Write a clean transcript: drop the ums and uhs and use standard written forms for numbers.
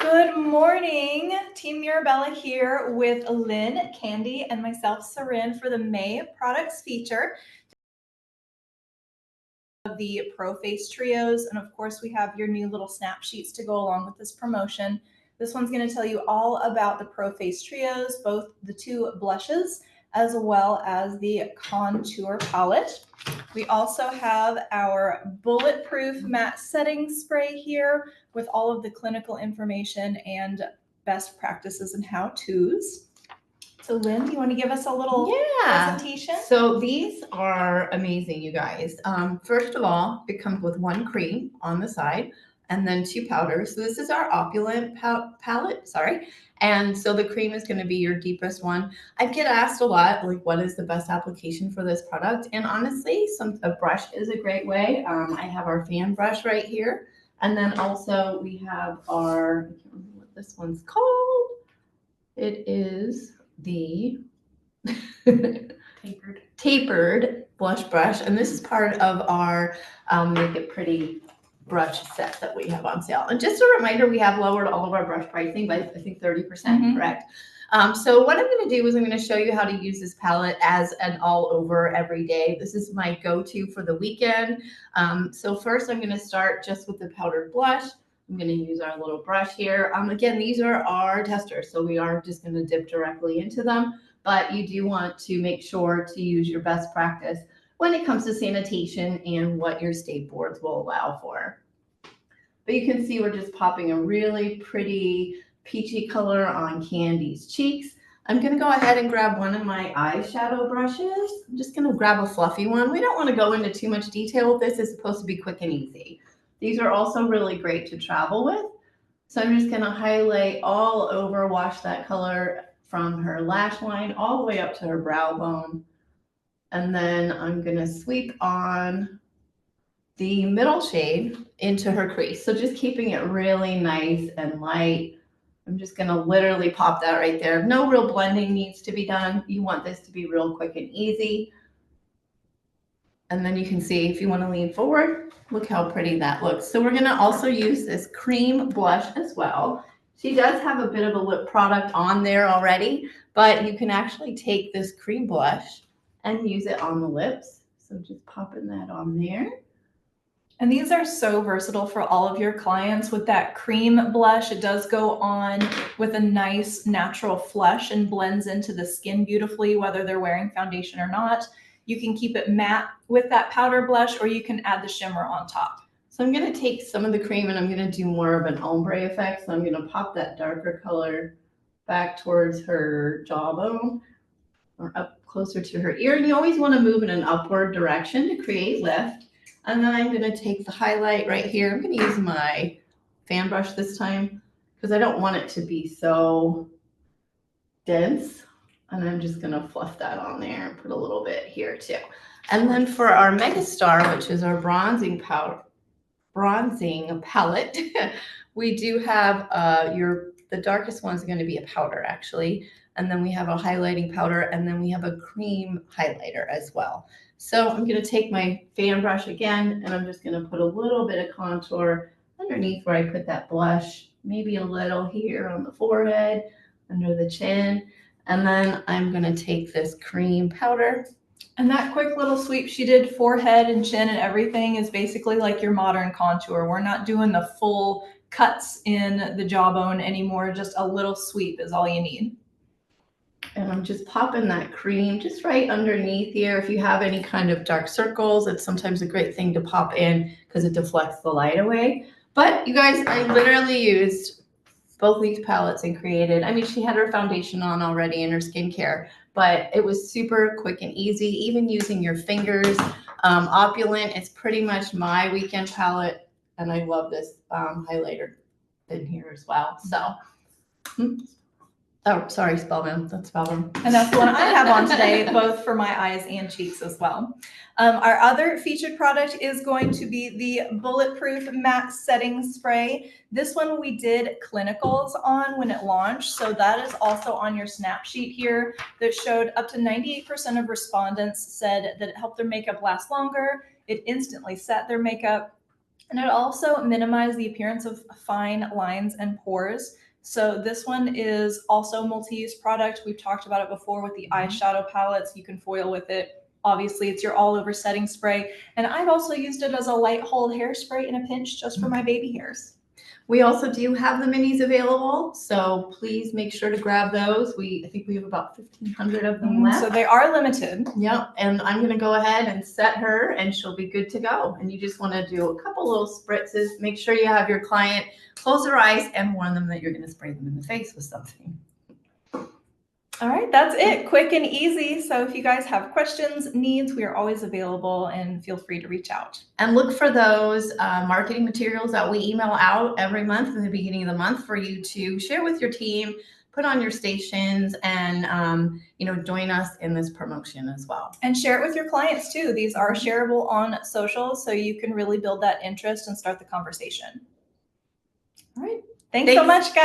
Good morning, Team Mirabella here with Lynn, Candy, and myself, Serynne, for the May products feature of the Pro Face Trios. And of course, we have your new little snap sheets to go along with this promotion. This one's going to tell you all about the Pro Face Trios, both the two blushes as well as the contour palette. We also have our Bulletproof matte setting spray here with all of the clinical information and best practices and how-tos. So Lynn, do you want to give us a little presentation? So these are amazing, you guys. First of all, it comes with one cream on the side and then two powders. So this is our opulent palette, and so the cream is going to be your deepest one. I get asked a lot, like, what is the best application for this product? And honestly, a brush is a great way. I have our fan brush right here. And then also we have our, I can't remember what this one's called. It is the tapered blush brush. And this is part of our Make It Pretty brush set that we have on sale. And just a reminder, we have lowered all of our brush pricing by, I think, 30%, correct? So what I'm going to do is I'm going to show you how to use this palette as an all over every day. This is my go-to for the weekend. So first I'm going to start just with the powdered blush. I'm going to use our little brush here. Again, these are our testers, so we are just going to dip directly into them, but you do want to make sure to use your best practice when it comes to sanitation and what your state boards will allow for. But you can see we're just popping a really pretty peachy color on Candy's cheeks. I'm going to go ahead and grab one of my eyeshadow brushes. I'm just going to grab a fluffy one. We don't want to go into too much detail with this. It's supposed to be quick and easy. These are also really great to travel with. So I'm just going to highlight all over, wash that color from her lash line all the way up to her brow bone. And then I'm going to sweep on the middle shade into her crease. So just keeping it really nice and light. I'm just going to literally pop that right there. No real blending needs to be done. You want this to be real quick and easy. And then you can see, if you want to lean forward, look how pretty that looks. So we're going to also use this cream blush as well. She does have a bit of a lip product on there already, but you can actually take this cream blush and use it on the lips. So just popping that on there. And these are so versatile for all of your clients. With that cream blush, it does go on with a nice natural flush and blends into the skin beautifully, whether they're wearing foundation or not. You can keep it matte with that powder blush, or you can add the shimmer on top. So I'm going to take some of the cream and I'm going to do more of an ombre effect. So I'm going to pop that darker color back towards her jawbone or up closer to her ear. And you always want to move in an upward direction to create lift. And then I'm going to take the highlight right here. I'm going to use my fan brush this time because I don't want it to be so dense. And I'm just going to fluff that on there and put a little bit here too. And then for our Mega Star, which is our bronzing palette, we do have the darkest one's going to be a powder actually. And then we have a highlighting powder, and then we have a cream highlighter as well. So I'm going to take my fan brush again, and I'm just going to put a little bit of contour underneath where I put that blush, maybe a little here on the forehead, under the chin. And then I'm going to take this cream powder. And that quick little sweep she did, forehead and chin and everything, is basically like your modern contour. We're not doing the full cuts in the jawbone anymore. Just a little sweep is all you need. And I'm just popping that cream just right underneath here. If you have any kind of dark circles, it's sometimes a great thing to pop in because it deflects the light away. But you guys, I literally used both these palettes and created, I mean, she had her foundation on already in her skincare, but it was super quick and easy, even using your fingers. Opulent, it's pretty much my weekend palette, and I love this highlighter in here as well. So, oh, sorry, Spellman. That's Spellman. And that's the one I have on today, both for my eyes and cheeks as well. Our other featured product is going to be the Bulletproof Matte Setting Spray. This one we did clinicals on when it launched, so that is also on your snap sheet here that showed up to 98% of respondents said that it helped their makeup last longer. It instantly set their makeup. And it also minimizes the appearance of fine lines and pores. So this one is also a multi-use product. We've talked about it before with the eyeshadow palettes. You can foil with it. Obviously, it's your all-over setting spray. And I've also used it as a light hold hairspray in a pinch just for my baby hairs. We also do have the minis available, so please make sure to grab those. I think we have about 1,500 of them left. So they are limited. Yep, and I'm gonna go ahead and set her and she'll be good to go. And you just wanna do a couple little spritzes. Make sure you have your client close their eyes and warn them that you're gonna spray them in the face with something. All right, that's it. Quick and easy. So if you guys have questions, needs, we are always available, and feel free to reach out. And look for those marketing materials that we email out every month in the beginning of the month for you to share with your team, put on your stations, and join us in this promotion as well. And share it with your clients too. These are shareable on social, so you can really build that interest and start the conversation. All right. Thanks so much, guys.